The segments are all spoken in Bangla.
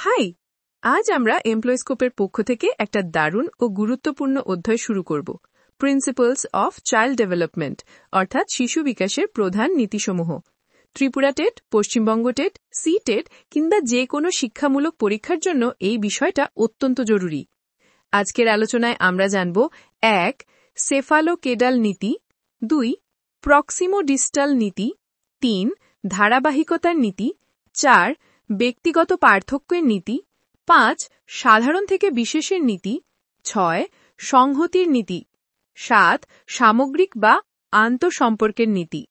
হাই, আজ আমরা এমপ্লয়িস্কোপের পক্ষ থেকে একটা দারুণ ও গুরুত্বপূর্ণ অধ্যায় শুরু করব, প্রিন্সিপলস অফ চাইল্ড ডেভেলপমেন্ট, অর্থাৎ শিশু বিকাশের প্রধান নীতিসমূহ। Tripura TET, Paschimbanga TET, C TET কিংবা যে কোনো শিক্ষামূলক পরীক্ষার জন্য এই বিষয়টা অত্যন্ত জরুরি। আজকের আলোচনায় আমরা জানব 1. সেফালোকেডাল নীতি, 2. প্রক্সিমোডিস্টাল নীতি, 3. ধারাবাহিকতার নীতি, 4. ব্যক্তিগত পার্থক্যের নীতি, 5. সাধারণ থেকে বিশেষের নীতি, 6. সংহতির নীতি, 7. সামগ্রিক বা আন্তঃসম্পর্কের নীতি।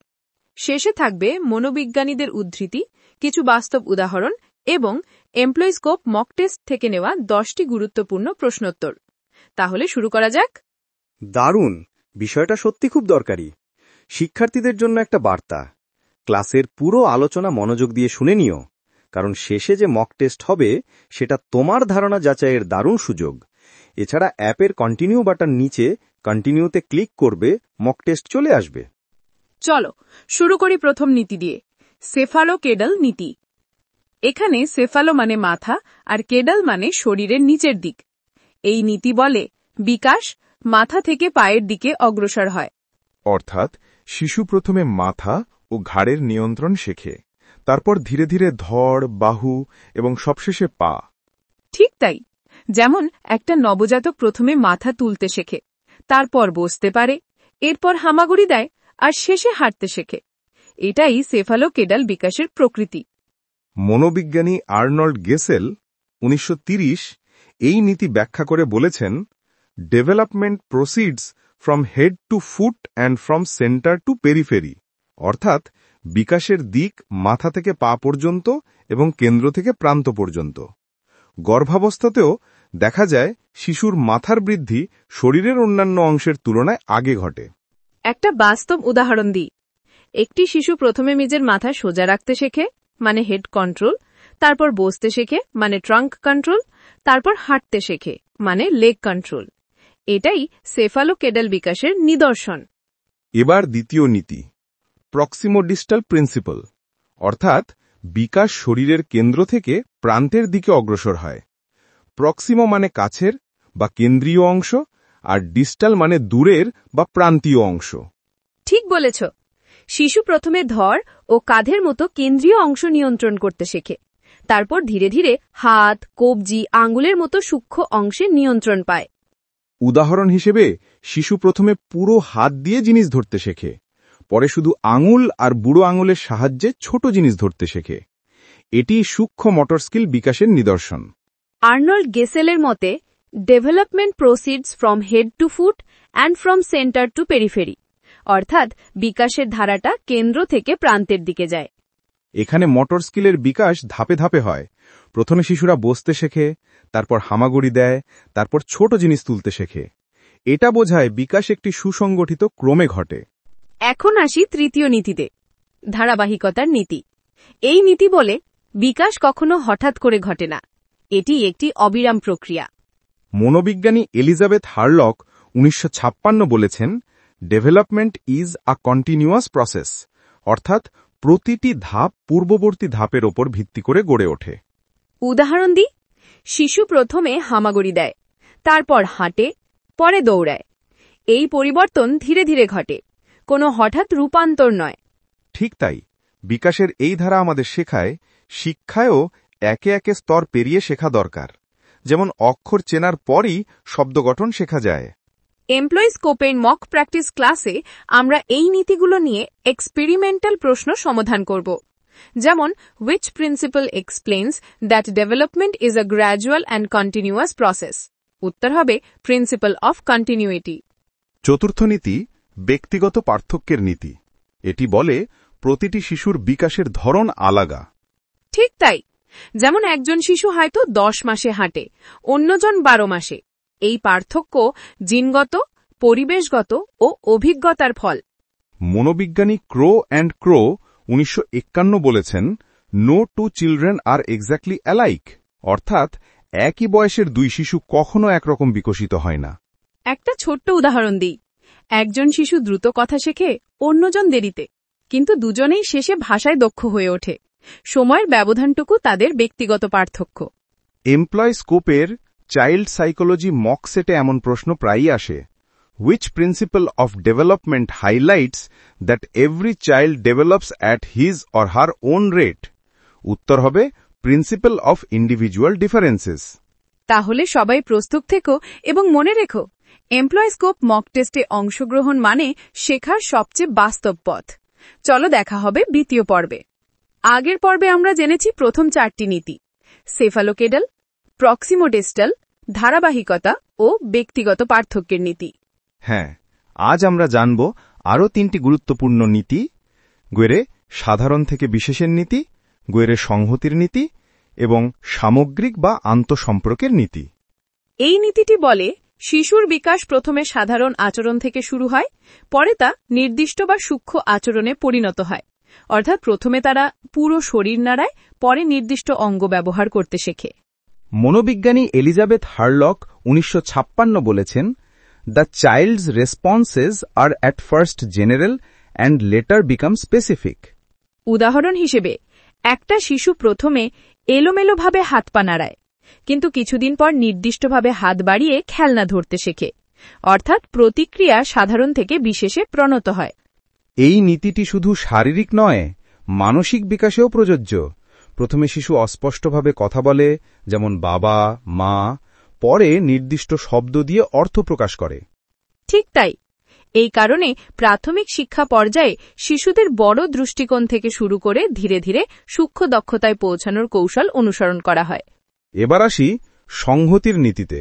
শেষে থাকবে মনোবিজ্ঞানীদের উদ্ধৃতি, কিছু বাস্তব উদাহরণ এবং এমপ্লয়িস্কোপ মক টেস্ট থেকে নেওয়া 10টি গুরুত্বপূর্ণ প্রশ্নোত্তর। তাহলে শুরু করা যাক। দারুণ, বিষয়টা সত্যি খুব দরকারি। শিক্ষার্থীদের জন্য একটা বার্তা, ক্লাসের পুরো আলোচনা মনোযোগ দিয়ে শুনে নিও, কারণ শেষে যে মক টেস্ট হবে সেটা তোমার ধারণা যাচাইয়ের দারুণ সুযোগ। এছাড়া অ্যাপের কন্টিনিউ বাটন নিচে কন্টিনিউতে ক্লিক করবে, মক টেস্ট চলে আসবে। চলো শুরু করি প্রথম নীতি দিয়ে, সেফালোকেডাল নীতি। এখানে সেফালো মানে মাথা আর কেডাল মানে শরীরের নিচের দিক। এই নীতি বলে বিকাশ মাথা থেকে পায়ের দিকে অগ্রসর হয়। অর্থাৎ শিশু প্রথমে মাথা ও ঘাড়ের নিয়ন্ত্রণ শেখে, তারপর ধীরে ধীরে ধড়, বাহু এবং সবশেষে পা। ঠিক তাই, যেমন একটা নবজাতক প্রথমে মাথা তুলতে শেখে, তারপর বসতে পারে, এরপর হামাগুড়ি দেয় আর শেষে হাঁটতে শেখে। এটাই সেফালোকেডাল বিকাশের প্রকৃতি। মনোবিজ্ঞানী আর্নল্ড গেসেল 1930 এই নীতি ব্যাখ্যা করে বলেছেন, development proceeds from head to foot and from centre to periphery, অর্থাৎ বিকাশের দিক মাথা থেকে পা পর্যন্ত এবং কেন্দ্র থেকে প্রান্ত পর্যন্ত। গর্ভাবস্থাতেও দেখা যায় শিশুর মাথার বৃদ্ধি শরীরের অন্যান্য অংশের তুলনায় আগে ঘটে। একটা বাস্তব উদাহরণ দিই। একটি শিশু প্রথমে নিজের মাথা সোজা রাখতে শেখে, মানে হেড কন্ট্রোল, তারপর বসতে শেখে, মানে ট্রাঙ্ক কন্ট্রোল, তারপর হাঁটতে শেখে, মানে লেগ কন্ট্রোল। এটাই সেফালোকেডাল বিকাশের নিদর্শন। এবার দ্বিতীয় নীতি, প্রক্সিমোডিস্টাল প্রিন্সিপল, অর্থাৎ বিকাশ শরীরের কেন্দ্র থেকে প্রান্তের দিকে অগ্রসর হয়। প্রক্সিমো মানে কাছের বা কেন্দ্রীয় অংশ, আর ডিস্টাল মানে দূরের বা প্রান্তীয় অংশ। ঠিক বলেছ, শিশু প্রথমে ধড় ও কাঁধের মতো কেন্দ্রীয় অংশ নিয়ন্ত্রণ করতে শেখে, তারপর ধীরে ধীরে হাত, কবজি, আঙ্গুলের মতো সূক্ষ্ম অংশে নিয়ন্ত্রণ পায়। উদাহরণ হিসেবে শিশু প্রথমে পুরো হাত দিয়ে জিনিস ধরতে শেখে, পরে শুধু আঙুল আর বুড়ো আঙুলের সাহায্যে ছোট জিনিস ধরতে শেখে। এটি সূক্ষ্ম মোটর স্কিল বিকাশের নিদর্শন। আর্নল্ড গেসেলের মতে, development proceeds from head to foot and from centre to periphery, অর্থাৎ বিকাশের ধারাটা কেন্দ্র থেকে প্রান্তের দিকে যায়। এখানে মোটর স্কিলের বিকাশ ধাপে ধাপে হয়। প্রথমে শিশুরা বসতে শেখে, তারপর হামাগুড়ি দেয়, তারপর ছোট জিনিস তুলতে শেখে। এটা বোঝায় বিকাশ একটি সুসংগঠিত ক্রমে ঘটে। এখন আসি তৃতীয় নীতিতে, ধারাবাহিকতার নীতি। এই নীতি বলে বিকাশ কখনো হঠাৎ করে ঘটে না, এটি একটি অবিরাম প্রক্রিয়া। মনোবিজ্ঞানী এলিজাবেথ হারলক 1956 বলেছেন, development is a continuous process, অর্থাৎ প্রতিটি ধাপ পূর্ববর্তী ধাপের ওপর ভিত্তি করে গড়ে ওঠে। উদাহরণ দিই, শিশু প্রথমে হামাগুড়ি দেয়, তারপর হাঁটে, পরে দৌড়ায়। এই পরিবর্তন ধীরে ধীরে ঘটে, কোনো হঠাৎ রূপান্তর নয়। ঠিক তাই, বিকাশের এই ধারা আমাদের শেখায় শিক্ষায়ও একে একে স্তর পেরিয়ে শেখা দরকার। যেমন অক্ষর চেনার পরই শব্দ গঠন শেখা যায়। এমপ্লয়িস্কোপের মক প্র্যাকটিস ক্লাসে আমরা এই নীতিগুলো নিয়ে এক্সপেরিমেন্টাল প্রশ্ন সমাধান করব, যেমন which principle explains that development is a gradual and continuous process? উত্তর হবে প্রিন্সিপল অফ কন্টিনিউইটি। চতুর্থ নীতি, ব্যক্তিগত পার্থক্যের নীতি। এটি বলে প্রতিটি শিশুর বিকাশের ধরন আলাদা। ঠিক তাই, যেমন একজন শিশু হয়তো 10 মাসে হাঁটে, অন্যজন 12 মাসে। এই পার্থক্য জিনগত, পরিবেশগত ও অভিজ্ঞতার ফল। মনোবিজ্ঞানী ক্রো অ্যান্ড ক্রো 1951 বলেছেন, no two children are exactly alike, অর্থাৎ একই বয়সের দুই শিশু কখনো একরকম বিকশিত হয় না। একটা ছোট্ট উদাহরণ দিই, একজন শিশু দ্রুত কথা শেখে, অন্যজন দেরিতে, কিন্তু দুজনেই শেষে ভাষায় দক্ষ হয়ে ওঠে। সময়ের ব্যবধানটুকু তাদের ব্যক্তিগত পার্থক্য। এমপ্লয় স্কোপের চাইল্ড সাইকোলজি মক সেটে এমন প্রশ্ন প্রায়ই আসে, Which principle of development highlights that every child develops at his or her own rate? উত্তর হবে Principle of Individual Differences. তাহলে সবাই প্রস্তুত থেকো এবং মনে রেখো, এমপ্লয়স্কোপ মক টেস্টে অংশগ্রহণ মানে শেখার সবচেয়ে বাস্তব পথ। চলো দেখা হবে দ্বিতীয় পর্বে। আগের পর্বে আমরা জেনেছি প্রথম 4টি নীতি: সেফালোকেডাল, প্রক্সিমোডিস্টাল, ধারাবাহিকতা ও ব্যক্তিগত পার্থক্যের নীতি। হ্যাঁ, আজ আমরা জানব আরও 3টি গুরুত্বপূর্ণ নীতি: গোয়েরে সাধারণ থেকে বিশেষের নীতি, গোয়েরে সংহতির নীতি এবং সামগ্রিক বা আন্তঃসম্পর্কের নীতি। এই নীতিটি বলে শিশুর বিকাশ প্রথমে সাধারণ আচরণ থেকে শুরু হয়, পরে তা নির্দিষ্ট বা সূক্ষ্ম আচরণে পরিণত হয়। অর্থাৎ প্রথমে তারা পুরো শরীর নাড়ায়, পরে নির্দিষ্ট অঙ্গ ব্যবহার করতে শেখে। মনোবিজ্ঞানী এলিজাবেথ হারলক 1956 বলেছেন, The child's responses are at first general and later become specific. উদাহরণ হিসেবে, একটা শিশু প্রথমে এলোমেলোভাবে হাত পা নাড়ায়, কিন্তু কিছুদিন পর নির্দিষ্টভাবে হাত বাড়িয়ে খেলনা ধরতে শেখে। অর্থাৎ প্রতিক্রিয়া সাধারণ থেকে বিশেষে প্রণত হয়। এই নীতিটি শুধু শারীরিক নয়, মানসিক বিকাশেও প্রযোজ্য। প্রথমে শিশু অস্পষ্টভাবে কথা বলে, যেমন বাবা, মা, পরে নির্দিষ্ট শব্দ দিয়ে অর্থ প্রকাশ করে। ঠিক তাই। এই কারণে প্রাথমিক শিক্ষা পর্যায়ে শিশুদের বড় দৃষ্টিকোণ থেকে শুরু করে ধীরে ধীরে সূক্ষ্ম দক্ষতায় পৌঁছানোর কৌশল অনুসরণ করা হয়। এবার আসি সংহতির নীতিতে।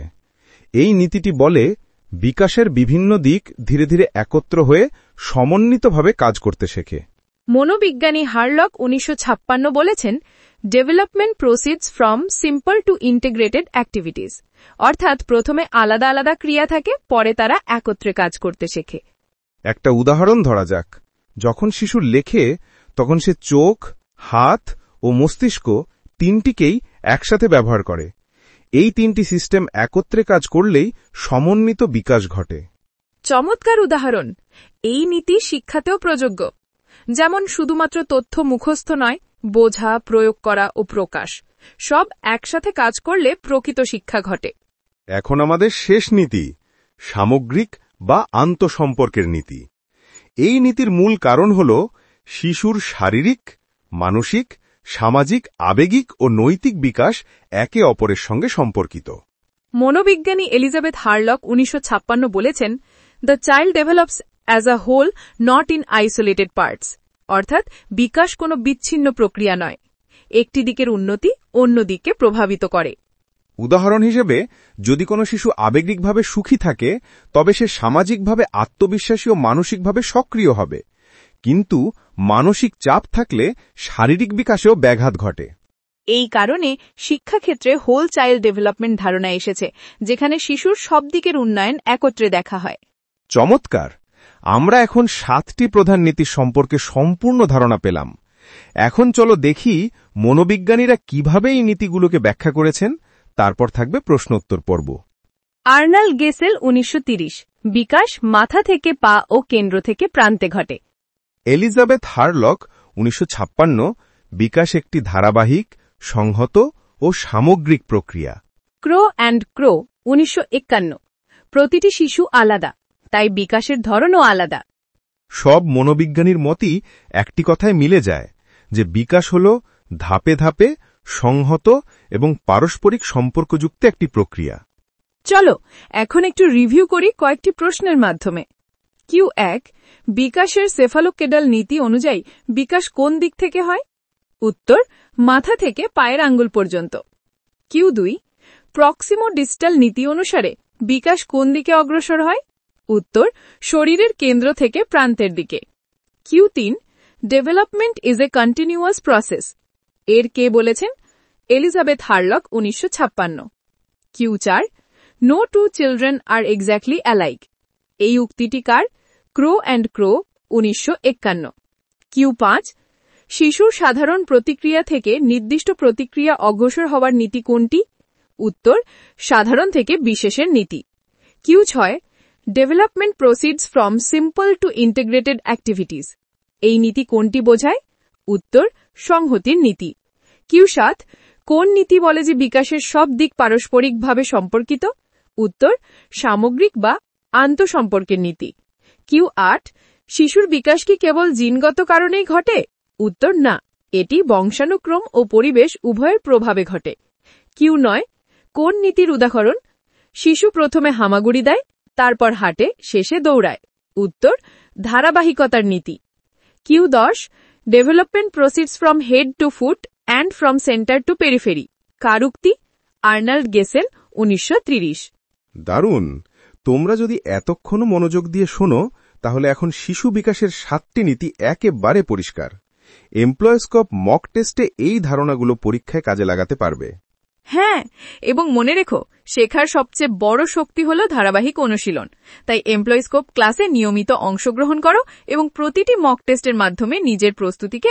এই নীতিটি বলে বিকাশের বিভিন্ন দিক ধীরে ধীরে একত্র হয়ে সমন্বিতভাবে কাজ করতে শেখে। মনোবিজ্ঞানী হারলক 1956 বলেছেন, development proceeds from simple to integrated activities. অর্থাৎ প্রথমে আলাদা আলাদা ক্রিয়া থাকে, পরে তারা একত্রে কাজ করতে শেখে। একটা উদাহরণ ধরা যাক। যখন শিশু লেখে, তখন সে চোখ, হাত ও মস্তিষ্ক তিনটিকেই একসাথে ব্যবহার করে। এই 3টি সিস্টেম একত্রে কাজ করলেই সমন্বিত বিকাশ ঘটে। চমৎকার উদাহরণ। এই নীতি শিক্ষাতেও প্রযোজ্য। যেমন শুধুমাত্র তথ্য মুখস্থ নয়, বোঝা, প্রয়োগ করা ও প্রকাশ সব একসাথে কাজ করলে প্রকৃত শিক্ষা ঘটে। এখন আমাদের শেষ নীতি, সামগ্রিক বা আন্তঃসম্পর্কের নীতি। এই নীতির মূল কারণ হল শিশুর শারীরিক, মানসিক, সামাজিক, আবেগিক ও নৈতিক বিকাশ একে অপরের সঙ্গে সম্পর্কিত। মনোবিজ্ঞানী এলিজাবেথ হারলক 1956 বলেছেন, the child develops as a whole, not in isolated parts. অর্থাৎ বিকাশ কোনো বিচ্ছিন্ন প্রক্রিয়া নয়, একটি দিকের উন্নতি অন্য দিককে প্রভাবিত করে। উদাহরণ হিসেবে, যদি কোনো শিশু আবেগিকভাবে সুখী থাকে, তবে সে সামাজিকভাবে আত্মবিশ্বাসী ও মানসিকভাবে সক্রিয় হবে। কিন্তু মানসিক চাপ থাকলে শারীরিক বিকাশেও ব্যাঘাত ঘটে। এই কারণে শিক্ষাক্ষেত্রে হোল চাইল্ড ডেভেলপমেন্ট ধারণা এসেছে, যেখানে শিশুর সব দিকের উন্নয়ন একত্রে দেখা হয়। চমৎকার! আমরা এখন 7টি প্রধান নীতি সম্পর্কে সম্পূর্ণ ধারণা পেলাম। এখন চলো দেখি মনোবিজ্ঞানীরা কিভাবে এই নীতিগুলোকে ব্যাখ্যা করেছেন। তারপর থাকবে প্রশ্নোত্তর পর্ব। আর্নাল্ড গেসেল 1930, বিকাশ মাথা থেকে পা ও কেন্দ্র থেকে প্রান্তে ঘটে। এলিজাবেথ হারলক 1956, বিকাশ একটি ধারাবাহিক, সংহত ও সামগ্রিক প্রক্রিয়া। ক্রো অ্যান্ড ক্রো 1951, প্রতিটি শিশু আলাদা, তাই বিকাশের ধরনও আলাদা। সব মনোবিজ্ঞানীর মতই একটি কথায় মিলে যায়, যে বিকাশ হল ধাপে ধাপে সংহত এবং পারস্পরিক সম্পর্কযুক্ত একটি প্রক্রিয়া। চলো এখন একটু রিভিউ করি কয়েকটি প্রশ্নের মাধ্যমে। Q1, বিকাশের সেফালোকেডাল নীতি অনুযায়ী বিকাশ কোন দিক থেকে হয়? উত্তর, মাথা থেকে পায়ের আঙ্গুল পর্যন্ত। Q2, প্রক্সিমোডিস্টাল নীতি অনুসারে বিকাশ কোন দিকে অগ্রসর হয়? উত্তর, শরীরের কেন্দ্র থেকে প্রান্তের দিকে। Q3, development is a continuous process. এর কে বলেছেন? Elizabeth Hurlock 1956। Q4, no two children are exactly alike. এই উক্তিটি কার? Crow and crow 1951। Q5, শিশুর সাধারণ প্রতিক্রিয়া থেকে নির্দিষ্ট প্রতিক্রিয়া অগ্রসর হওয়ার নীতি কোনটি? উত্তর, সাধারণ থেকে বিশেষের নীতি। Q6, development proceeds from simple to integrated activities. এই নীতি কোনটি বোঝায়? উত্তর, সংহতির নীতি। Q7, কোন নীতি বলে যে বিকাশের সব দিক পারস্পরিকভাবে সম্পর্কিত? উত্তর, সামগ্রিক বা আন্তঃসম্পর্কের নীতি। Q8, শিশুর বিকাশ কি কেবল জিনগত কারণেই ঘটে? উত্তর, না, এটি বংশানুক্রম ও পরিবেশ উভয়ের প্রভাবে ঘটে। Q9, কোন নীতির উদাহরণ? শিশু প্রথমে হামাগুড়ি দেয়, তারপর হাঁটে, শেষে দৌড়ায়। উত্তর, ধারাবাহিকতার নীতি। Q10, development proceeds from head to foot and from centre to periphery. কার উক্তি? Arnold Gesell, 1930। দারুণ! তোমরা যদি এতক্ষণও মনোযোগ দিয়ে শোনো, তাহলে এখন শিশু বিকাশের 7টি নীতি একেবারে পরিষ্কার। এমপ্লয়স্কোপ মক টেস্টে এই ধারণাগুলো পরীক্ষায় কাজে লাগাতে পারবে। হ্যাঁ, এবং মনে রেখো, শেখার সবচেয়ে বড় শক্তি হল ধারাবাহিক অনুশীলন। তাই এমপ্লয়স্কোপ ক্লাসে নিয়মিত অংশগ্রহণ করো এবং প্রতিটি মক টেস্টের মাধ্যমে নিজের প্রস্তুতিকে